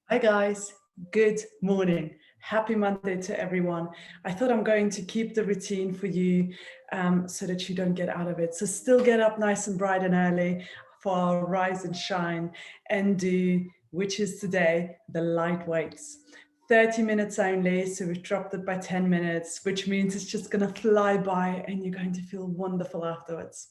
Hi guys, good morning. Happy Monday to everyone. I thought I'm going to keep the routine for you so that you don't get out of it. So still get up nice and bright and early for our rise and shine and do, which is today, the light weights. 30 minutes only, so we've dropped it by 10 minutes, which means it's just gonna fly by and you're going to feel wonderful afterwards.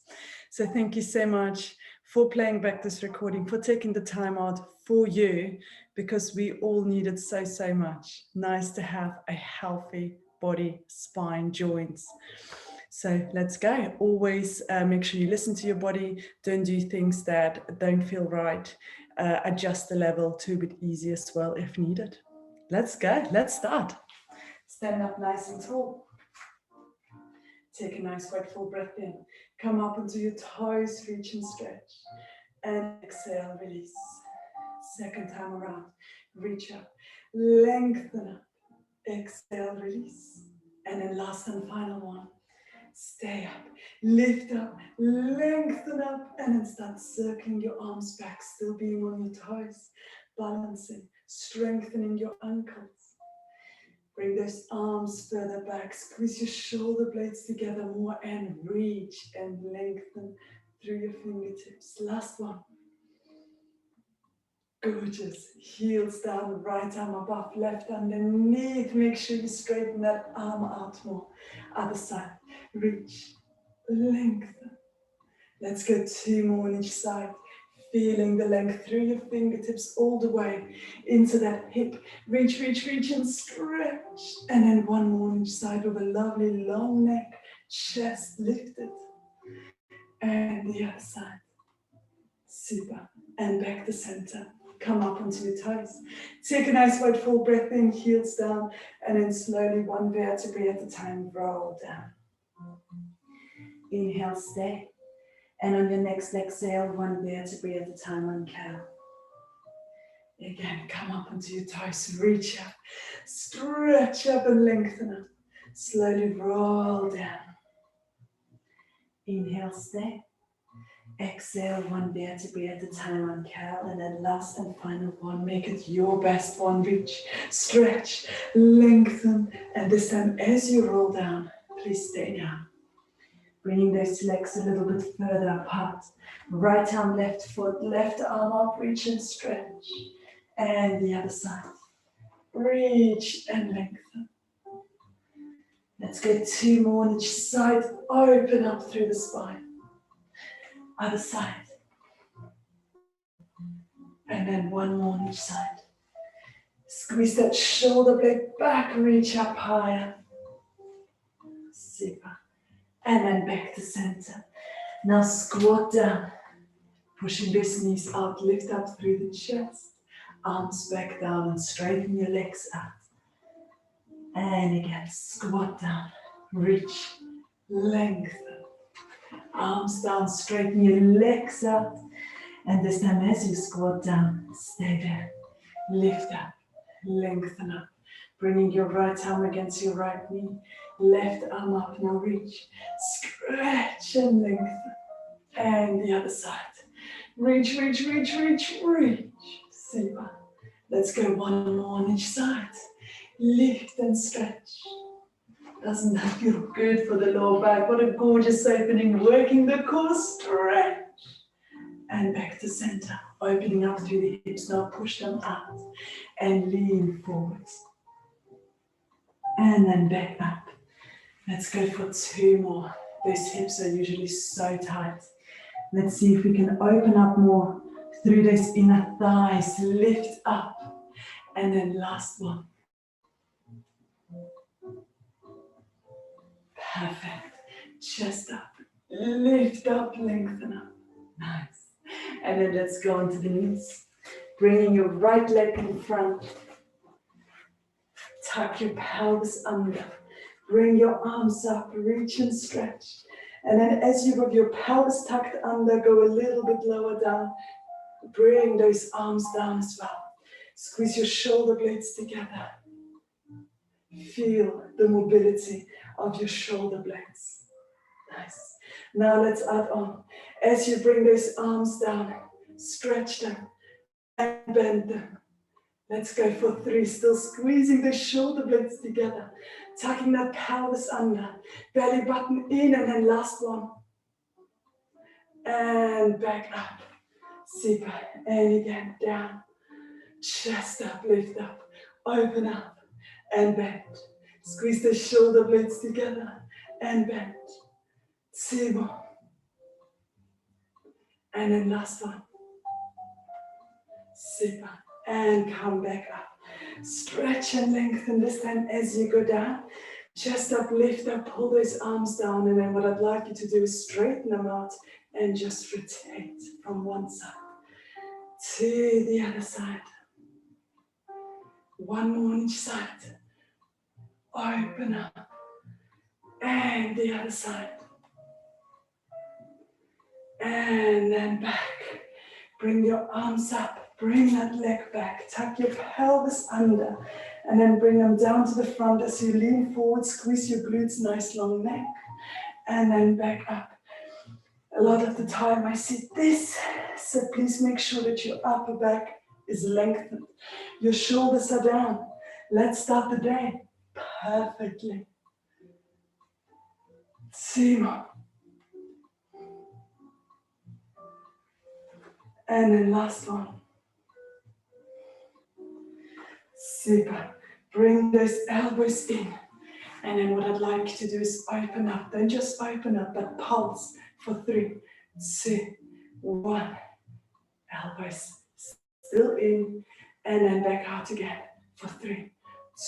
So thank you so much for playing back this recording, for taking the time out for you, because we all need it so, so much. Nice to have a healthy body, spine, joints. So let's go. Always make sure you listen to your body. Don't do things that don't feel right. Adjust the level to a bit easier as well if needed. Let's go. Let's start. Stand up nice and tall. Take a nice wide full breath in. Come up onto your toes, reach and stretch. And exhale, release. Second time around, reach up, lengthen up, exhale, release. And then last and final one, stay up, lift up, lengthen up, and then start circling your arms back, still being on your toes, balancing, strengthening your ankles. Bring those arms further back, squeeze your shoulder blades together more and reach and lengthen through your fingertips. Last one. Gorgeous. Heels down, right arm above, left underneath. Make sure you straighten that arm out more. Other side. Reach, lengthen. Let's go 2 more on each side. Feeling the length through your fingertips all the way into that hip. Reach, reach, reach and stretch. And then 1 more on each side with a lovely long neck, chest lifted. And the other side. Super. And back to center. Come up onto your toes. Take a nice wide full breath in, heels down, and then slowly 1 vertebrae at a time, roll down. Inhale, stay. And on your next exhale, 1 vertebrae at a time on count. Again, come up onto your toes, reach up, stretch up and lengthen up. Slowly roll down. Inhale, stay. Exhale, 1 vertebrae at a time on cow, and then last and final one, make it your best one. Reach, stretch, lengthen, and this time as you roll down, please stay down. Bringing those legs a little bit further apart. Right arm, left foot, left arm up, reach and stretch. And the other side. Reach and lengthen. Let's go 2 more on each side. Open up through the spine. Other side. And then 1 more on each side. Squeeze that shoulder blade back, reach up higher. Super. And then back to center. Now squat down. Pushing those knees out, lift up through the chest. Arms back down and straighten your legs out. And again, squat down. Reach, lengthen. Arms down, straighten your legs out. And this time as you squat down, stay there. Lift up, lengthen up. Bringing your right arm against your right knee. Left arm up, now reach. Stretch and lengthen. And the other side. Reach, reach, reach, reach, reach. Super. Let's go 1 more on each side. Lift and stretch. Doesn't that feel good for the lower back? What a gorgeous opening. Working the core, stretch. And back to center, opening up through the hips. Now push them out and lean forwards. And then back up. Let's go for 2 more. Those hips are usually so tight. Let's see if we can open up more through those inner thighs. Lift up. And then last one. Perfect. Chest up. Lift up, lengthen up. Nice. And then let's go onto the knees. Bringing your right leg in front. Tuck your pelvis under. Bring your arms up, reach and stretch. And then as you have your pelvis tucked under, go a little bit lower down. Bring those arms down as well. Squeeze your shoulder blades together. Feel the mobility of your shoulder blades. Nice. Now let's add on. As you bring those arms down, stretch them and bend them. Let's go for 3, still squeezing the shoulder blades together, tucking that pelvis under, belly button in, and then last one. And back up, super, and again, down, chest up, lift up, open up, and bend. Squeeze the shoulder blades together, and bend. 2 more. And then last one. Super, and come back up. Stretch and lengthen this time as you go down. Chest up, lift up, pull those arms down, and then what I'd like you to do is straighten them out and just rotate from one side to the other side. 1 more on each side. Open up. And the other side. And then back. Bring your arms up. Bring that leg back. Tuck your pelvis under. And then bring them down to the front as you lean forward. Squeeze your glutes, nice long neck. And then back up. A lot of the time I see this. So please make sure that your upper back is lengthened. Your shoulders are down. Let's start the day perfectly. 2 more. And then last one. Super. Bring those elbows in. And then what I'd like you to do is open up. Don't just open up, but pulse for 3, 2, 1. Elbows still in. And then back out again for 3,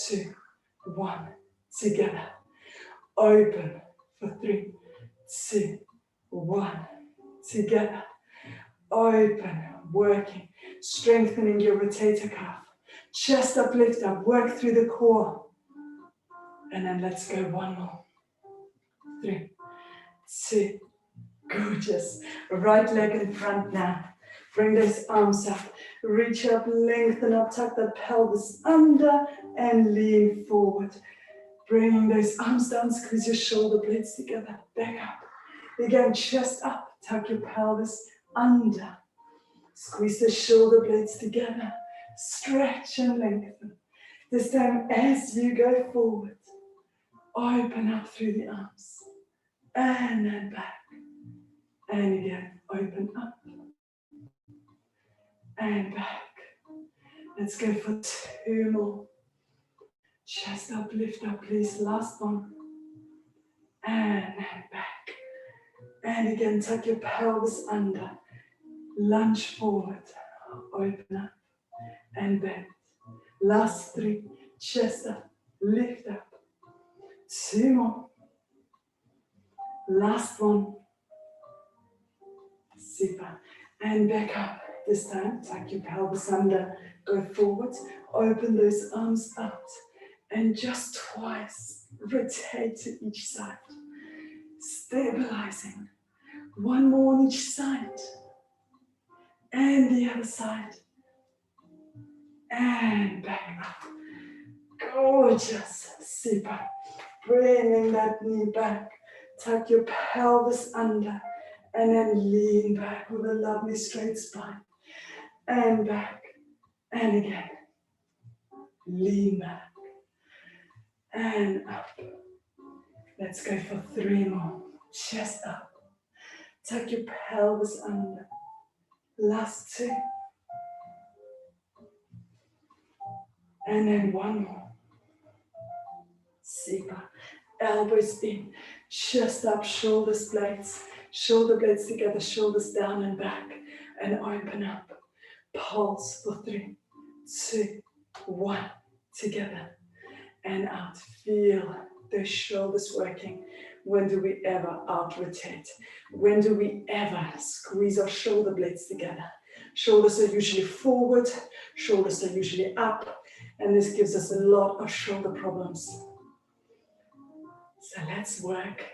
2, 1. Together. Open for 3, 2, 1. Together. Open. Working. Strengthening your rotator cuff. Chest up, lift up. Work through the core. And then let's go 1 more. 3, 2. Gorgeous. Right leg in front now. Bring those arms up. Reach up, lengthen up, tuck that pelvis under and lean forward. Bringing those arms down, squeeze your shoulder blades together. Back up. Again, chest up, tuck your pelvis under. Squeeze the shoulder blades together. Stretch and lengthen. This time as you go forward, open up through the arms. And then back. And again, open up. And back. Let's go for 2 more. Chest up, lift up, please. Last one. And then back. And again, tuck your pelvis under. Lunge forward. Open up. And bend. Last 3. Chest up, lift up. 2 more. Last one. Super. And back up. This time, tuck your pelvis under. Go forward. Open those arms out. And just twice, rotate to each side. Stabilizing. 1 more on each side. And the other side. And back up. Gorgeous. Super. Bringing that knee back. Tuck your pelvis under. And then lean back with a lovely straight spine. And back. And again. Lean back. And up. Let's go for 3 more. Chest up. Tuck your pelvis under. Last 2. And then 1 more. Super. Elbows in. Chest up, shoulders blades. Shoulder blades together, shoulders down and back. And open up. Pulse for 3, 2, 1. Together. And out. Feel those shoulders working. When do we ever out rotate? When do we ever squeeze our shoulder blades together? Shoulders are usually forward, shoulders are usually up, and this gives us a lot of shoulder problems. So let's work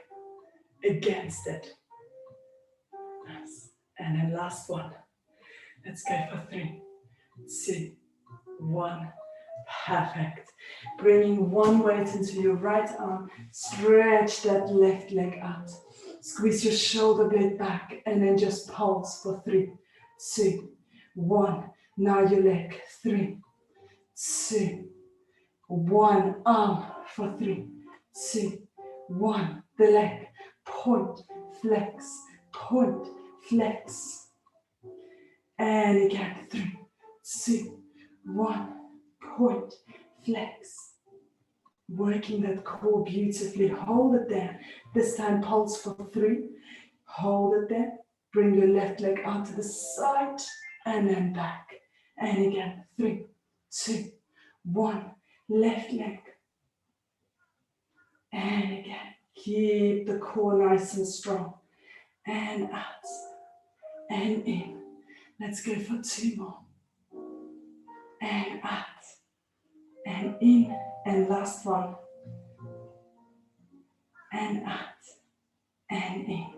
against it. Nice. And then last one. Let's go for 3, 2, 1. Perfect. Bringing one weight into your right arm. Stretch that left leg out. Squeeze your shoulder blade back and then just pulse for 3, 2, 1. Now your leg. 3, 2, 1. Arm for 3, 2, 1. The leg, point, flex, point, flex. And again, 3, 2, 1. Point, flex. Working that core beautifully. Hold it there. This time pulse for 3. Hold it there. Bring your left leg out to the side and then back. And again, 3, 2, 1. Left leg. And again, keep the core nice and strong. And out and in. Let's go for 2 more. And out and in. And last one. And out and in.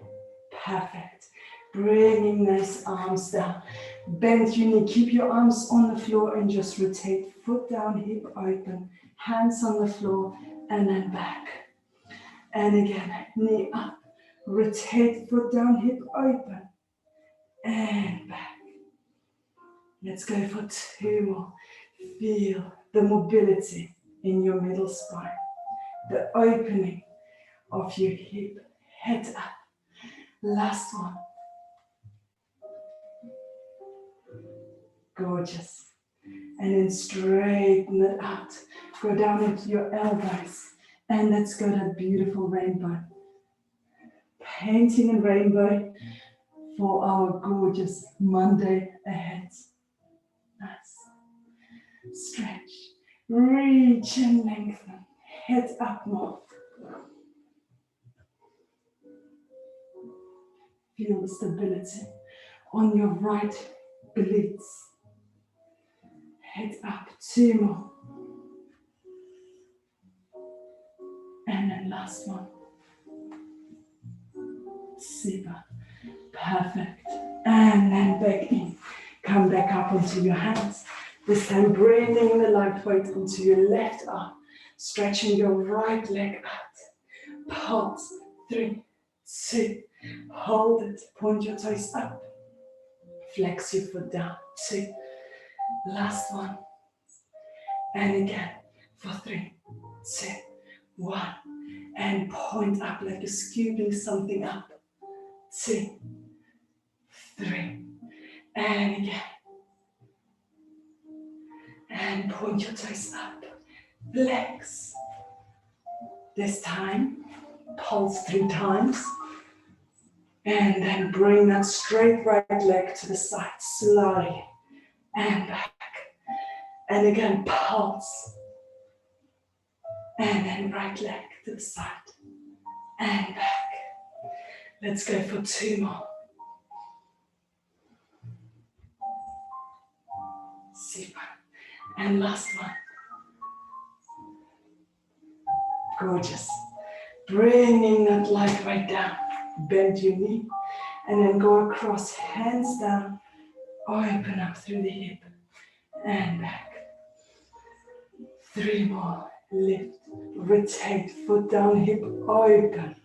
Perfect. Bringing those arms down. Bend your knee. Keep your arms on the floor and just rotate. Foot down, hip open. Hands on the floor and then back. And again, knee up. Rotate, foot down, hip open. And back. Let's go for 2 more. Feel the mobility in your middle spine. The opening of your hip. Head up. Last one. Gorgeous. And then straighten it out. Go down into your elbows. And let's go that beautiful rainbow. Painting a rainbow for our gorgeous Monday ahead. Nice. Stretch. Reach and lengthen. Head up more. Feel the stability on your right obliques. Head up. 2 more. And then last one. Super. Perfect. And then back in. Come back up onto your hands. This time bringing the light weight into your left arm. Stretching your right leg out. Pulse. 3, 2. Hold it. Point your toes up. Flex your foot down. 2. Last one. And again for 3, 2, 1. And point up like you're scooping something up. 2, 3. And again. And point your toes up. Flex. This time, pulse 3 times. And then bring that straight right leg to the side, slowly. And back. And again, pulse. And then right leg to the side. And back. Let's go for 2 more. Super. And last one. Gorgeous. Bringing that light right down. Bend your knee. And then go across, hands down. Open up through the hip. And back. 3 more. Lift. Rotate. Foot down, hip open.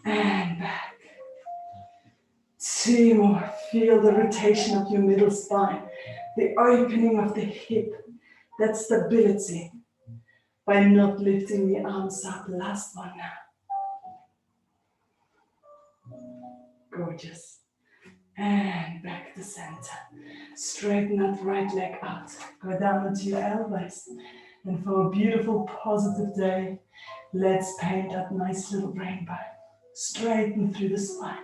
And back. 2 more. Feel the rotation of your middle spine. The opening of the hip. That stability. By not lifting the arms up. Last one now. Gorgeous. And back to center. Straighten that right leg out. Go down onto your elbows. And for a beautiful, positive day, let's paint that nice little rainbow. Straighten through the spine.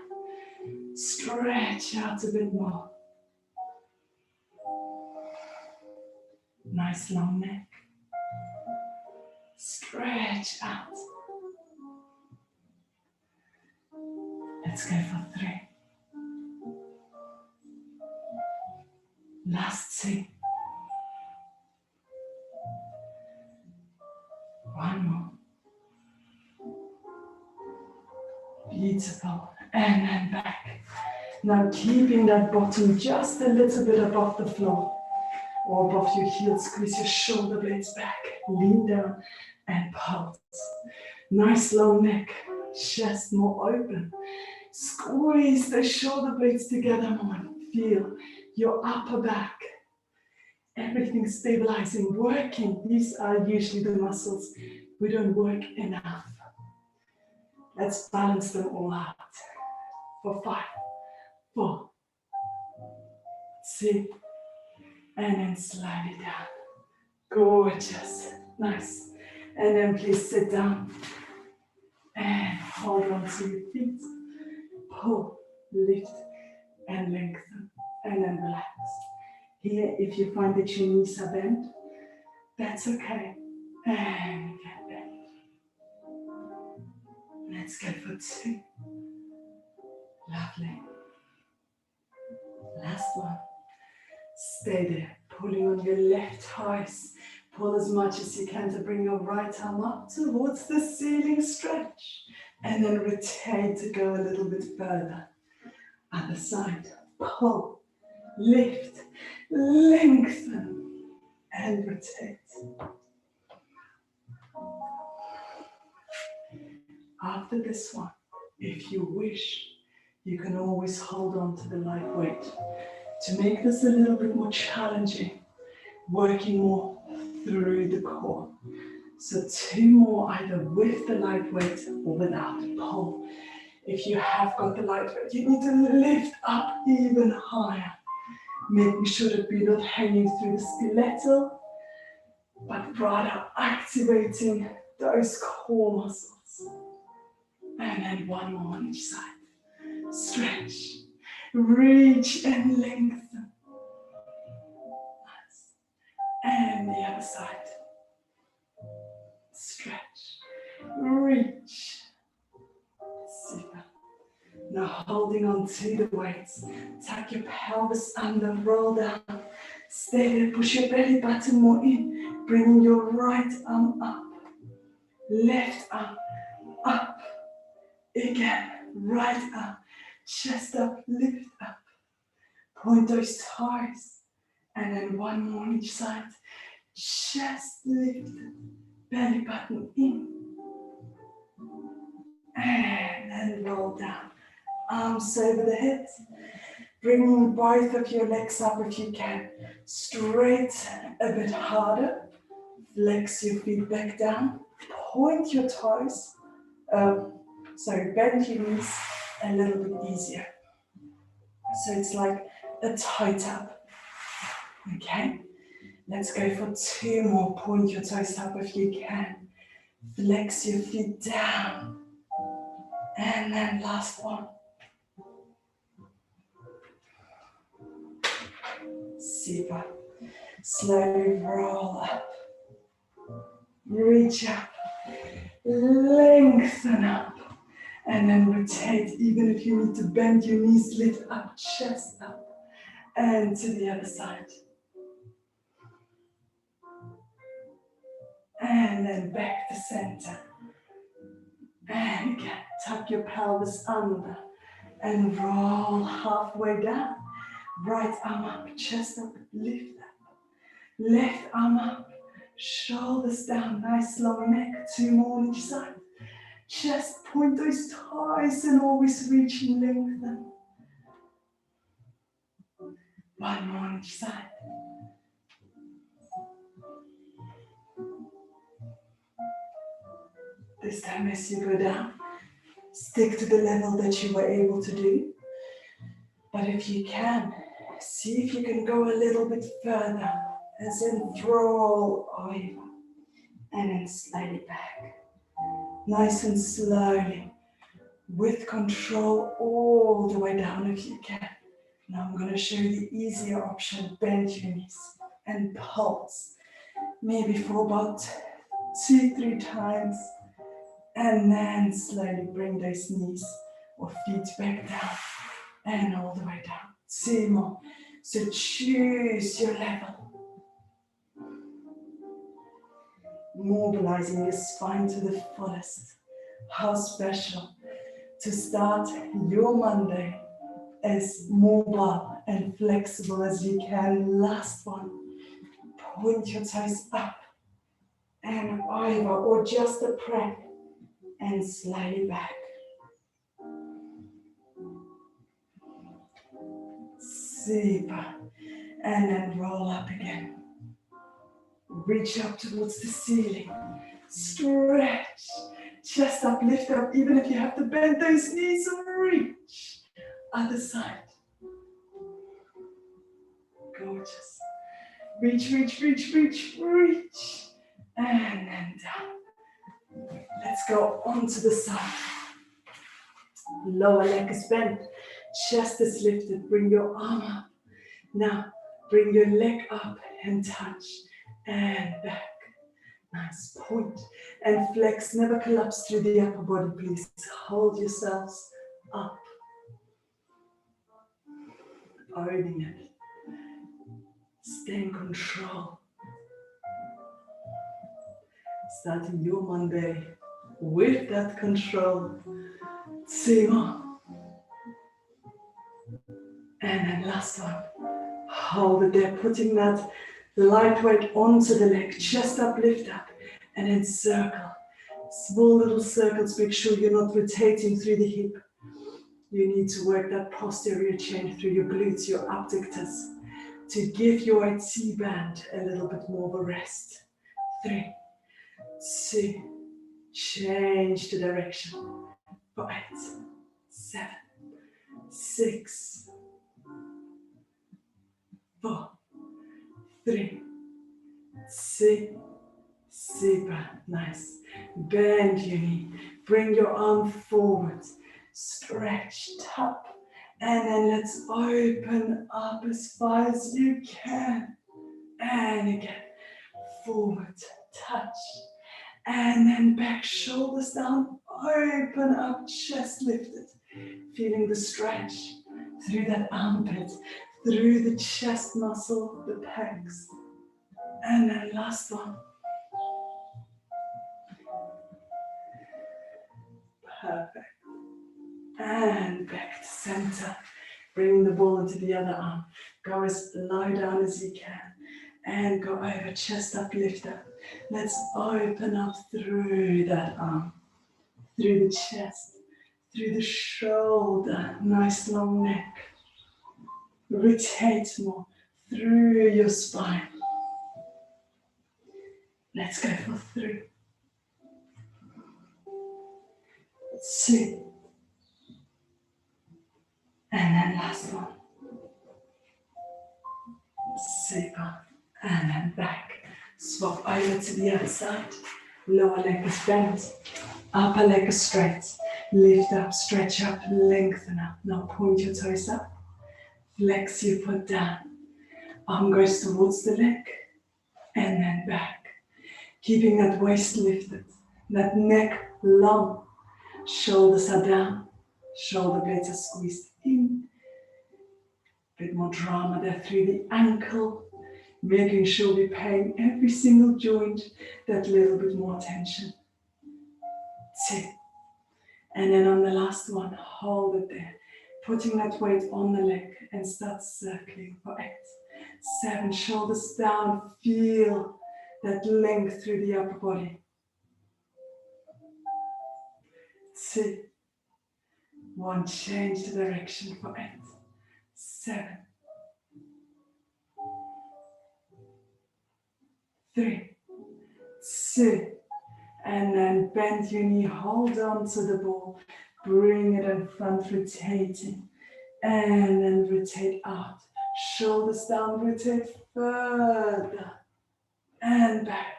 Stretch out a bit more. Nice long neck. Stretch out. Let's go for 3. Last 2. 1 more. Beautiful. And then back. Now keeping that bottom just a little bit above the floor or above your heels. Squeeze your shoulder blades back. Lean down and pulse. Nice long neck. Chest more open. Squeeze the shoulder blades together more. Feel your upper back Everything stabilizing, working. These are usually the muscles we don't work enough. Let's balance them all out. For 5, 4, 3, and then slide it down. Gorgeous, nice. And then please sit down and hold on to your feet. Pull, lift, and lengthen, and then relax. Here, if you find that your knees are bent, that's okay. And get bent. Let's go for 2. Lovely. Last one. Stay there, pulling on your left thighs. Pull as much as you can to bring your right arm up towards the ceiling, stretch. And then rotate to go a little bit further. Other side, pull, lift, lengthen, and rotate. After this one, if you wish, you can always hold on to the light weight to make this a little bit more challenging, working more through the core. So 2 more, either with the light weight or without. Pull. If you have got the light weight, you need to lift up even higher, making sure that we're not hanging through the skeletal, but rather activating those core muscles. And then 1 more on each side. Stretch, reach and lengthen. Nice. And the other side. Stretch, reach. Super. Now holding on to the weights. Tuck your pelvis under, roll down. Stay there, push your belly button more in. Bringing your right arm up. Left arm up. Again, right arm. Chest up, lift up. Point those thighs. And then 1 more on each side. Chest lifted. Belly button in. And then roll down. Arms over the hips. Bringing both of your legs up if you can. Straight a bit harder. Flex your feet back down. Point your toes. Bend your knees a little bit easier. So it's like a toe tap. Okay? Let's go for 2 more. Point your toes up if you can. Flex your feet down. And then last one. Super. Slowly roll up. Reach up. Lengthen up. And then rotate. Even if you need to bend your knees, lift up, chest up. And to the other side. And then back to center. And again, tuck your pelvis under. And roll halfway down. Right arm up, chest up, lift up. Left arm up, shoulders down, nice long neck, 2 more on each side. Chest, point those thighs and always reach and lengthen. 1 more on each side. This time as you go down, stick to the level that you were able to do. But if you can, see if you can go a little bit further, as in roll over, and then slide it back. Nice and slowly, with control all the way down if you can. Now I'm going to show you the easier option, bend your knees and pulse. Maybe for about 2-3 times, and then slowly bring those knees or feet back down. And all the way down. 2 more. So choose your level. Mobilizing your spine to the fullest. How special to start your Monday as mobile and flexible as you can. Last one. Point your toes up and over, or just a press, and slide it back. Super. And then roll up again. Reach up towards the ceiling. Stretch. Chest up, lift up, even if you have to bend those knees and reach. Other side. Gorgeous. Reach, reach, reach, reach, reach. And then down. Let's go onto the side. Lower leg is bent. Chest is lifted. Bring your arm up. Now, bring your leg up and touch. And back. Nice. Point and flex. Never collapse through the upper body, please. Hold yourselves up. Owning it. Stay in control. Starting your Monday with that control. 2 more. And then last one. Hold it there, putting that light weight onto the leg. Chest up, lift up, and then circle. Small little circles. Make sure you're not rotating through the hip. You need to work that posterior chain through your glutes, your abductors, to give your IT band a little bit more of a rest. 3, 2, change the direction. 5, 7, 6, 4, 3, 2, super nice. Bend your knee, bring your arm forward, stretch, tap, and then let's open up as far as you can. And again, forward, touch, and then back, shoulders down, open up, chest lifted. Feeling the stretch through that armpit, through the chest muscle, the pecs. And then last one. Perfect. And back to center. Bringing the ball into the other arm. Go as low down as you can. And go over, chest up, lift up. Let's open up through that arm. Through the chest. Through the shoulder. Nice long neck. Rotate more through your spine. Let's go for 3, 2, and then last one. Super. And then back. Swap over to the other side. Lower leg is bent. Upper leg is straight. Lift up, stretch up, lengthen up. Now point your toes up. Flex your foot down. Arm goes towards the leg. And then back. Keeping that waist lifted. That neck long. Shoulders are down. Shoulder blades are squeezed in. Bit more drama there through the ankle. Making sure we're paying every single joint that little bit more attention. 2. And then on the last one, hold it there. Putting that weight on the leg and start circling for 8, 7, shoulders down. Feel that length through the upper body. 2, 1, change the direction for 8, 7, 3, 2, and then bend your knee, hold on to the ball, bring it in front, rotating, and then rotate out, shoulders down, rotate further, and back.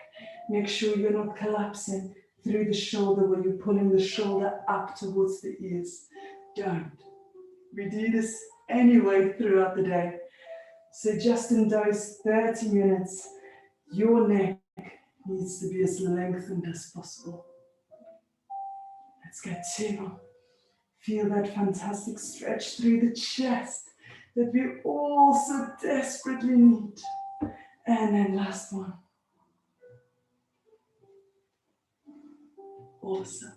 Make sure you're not collapsing through the shoulder when you're pulling the shoulder up towards the ears. Don't. We do this anyway throughout the day. So just in those 30 minutes, your neck needs to be as lengthened as possible. Let's get 2 more. Feel that fantastic stretch through the chest that we all so desperately need. And then last one. Awesome.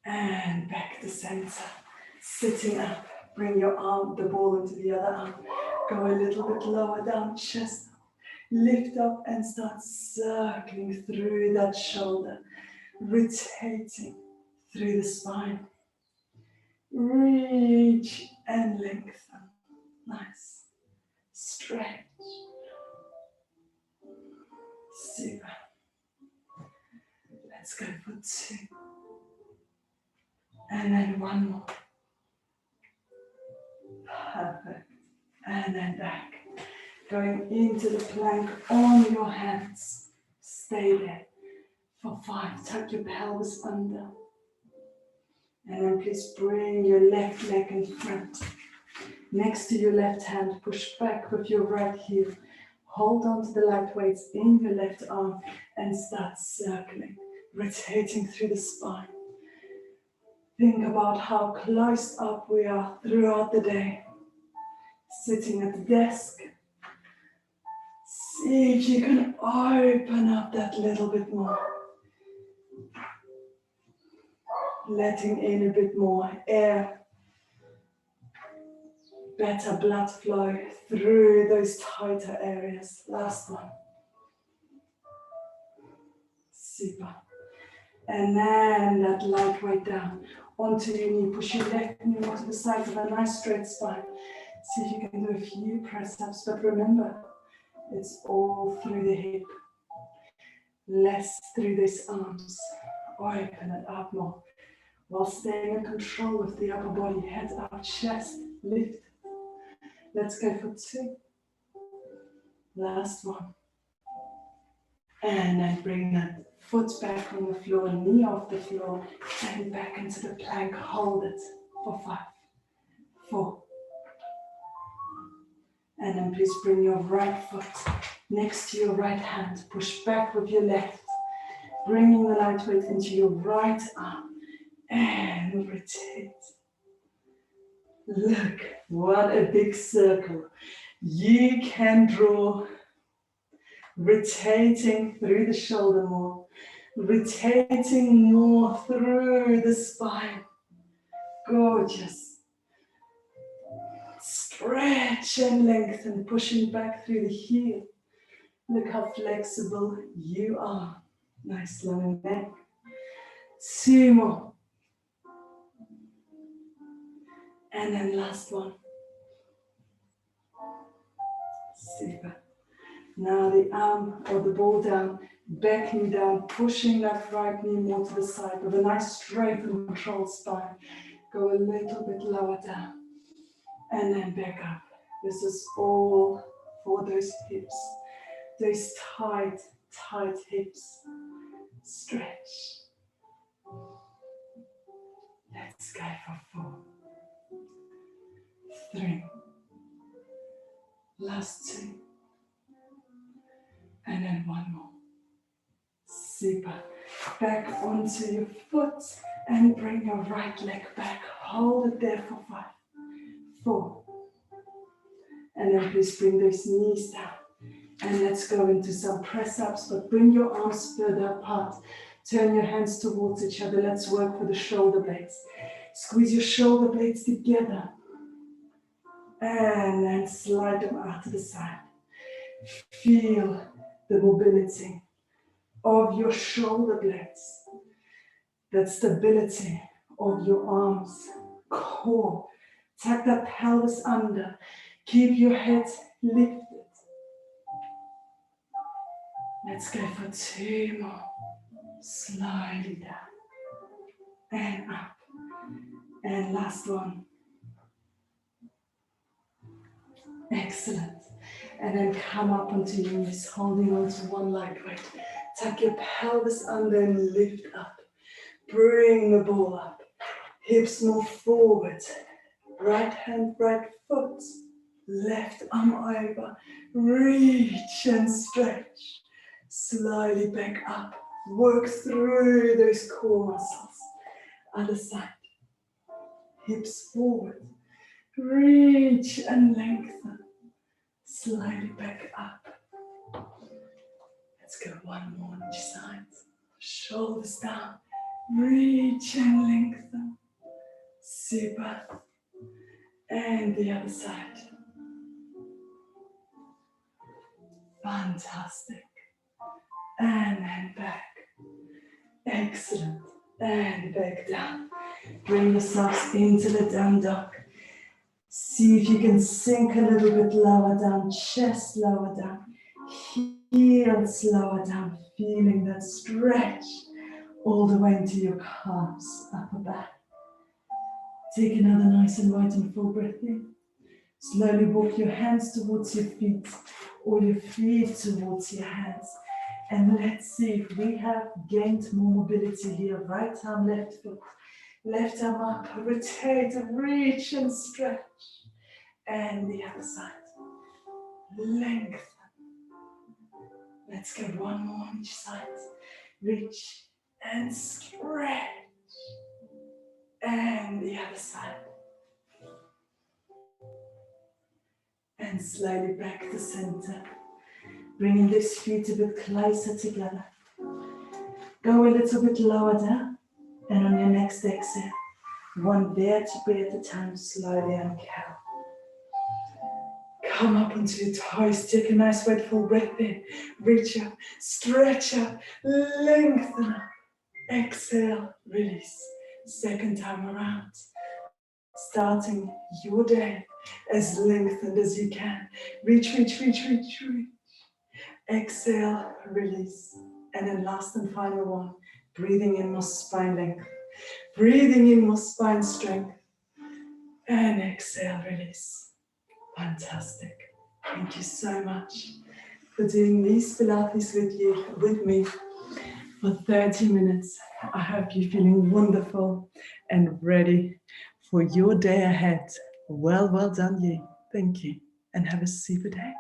And back to center. Sitting up. Bring your arm, the ball into the other arm. Go a little bit lower down, chest up. Lift up and start circling through that shoulder. Rotating through the spine. Reach and lengthen. Nice. Stretch. Super. Let's go for 2. And then 1 more. Perfect. And then back. Going into the plank on your hands. Stay there for 5. Tuck your pelvis under. And then please bring your left leg in front. Next to your left hand, push back with your right heel. Hold on to the light weights in your left arm and start circling, rotating through the spine. Think about how close up we are throughout the day. Sitting at the desk. See if you can open up that little bit more. Letting in a bit more air. Better blood flow through those tighter areas. Last one. Super. And then that light weight down onto your knee. Push your left knee onto the side of a nice straight spine. See if you can do a few press-ups, but remember, it's all through the hip. Less through these arms. Open it up more. While staying in control with the upper body. Head up, chest, lift. Let's go for 2. Last one. And then bring that foot back on the floor, knee off the floor, and back into the plank. Hold it for 5, 4. And then please bring your right foot next to your right hand. Push back with your left, bringing the light weight into your right arm. And rotate. Look, what a big circle. You can draw, rotating through the shoulder more, rotating more through the spine. Gorgeous. Stretch and lengthen, pushing back through the heel. Look how flexible you are. Nice long neck. 2 more. And then last one. Super. Now the arm or the ball down, back knee down, pushing that right knee more to the side with a nice straight and controlled spine. Go a little bit lower down and then back up. This is all for those hips, those tight, tight hips. Stretch. Let's go for 4. 3. Last 2. And then 1 more. Super. Back onto your foot and bring your right leg back. Hold it there for 5, 4. And then please bring those knees down. And let's go into some press-ups, but bring your arms further apart. Turn your hands towards each other. Let's work for the shoulder blades. Squeeze your shoulder blades together. And then slide them out to the side. Feel the mobility of your shoulder blades. That stability of your arms, core. Tuck that pelvis under. Keep your head lifted. Let's go for 2 more. Slowly down. And up. And last one. Excellent. And then come up onto your knees, holding on to one light weight. Tuck your pelvis under and lift up. Bring the ball up. Hips move forward. Right hand, right foot. Left arm over. Reach and stretch. Slowly back up. Work through those core muscles. Other side. Hips forward. Reach and lengthen. Slowly back up. Let's go 1 more on each side. Shoulders down. Reach and lengthen. Super. And the other side. Fantastic. And then back. Excellent. And back down. Bring yourselves into the down dog. See if you can sink a little bit lower down, chest lower down, Heel slower down, feeling that stretch all the way into your calves, upper back. Take another nice and wide and full breath in. Slowly walk your hands towards your feet or your feet towards your hands. And let's see if we have gained more mobility here. Right arm, left foot. Left arm up, rotate, reach and stretch. And the other side. Lengthen. Let's go one more on each side. Reach and stretch. And the other side. And slowly back to center. Bringing these feet a bit closer together. Go a little bit lower down. And on your next exhale, one vertebrae at a time, slowly uncow. Come up onto your toes. Take a nice wide full breath in. Reach up, stretch up, lengthen up. Exhale, release. Second time around. Starting your day as lengthened as you can. Reach, reach, reach, reach, reach. Exhale, release. And then last and final one. Breathing in more spine length. Breathing in more spine strength. And exhale, release. Fantastic. Thank you so much for doing these Pilates with me for 30 minutes. I hope you're feeling wonderful and ready for your day ahead. Well done you. Thank you and have a super day.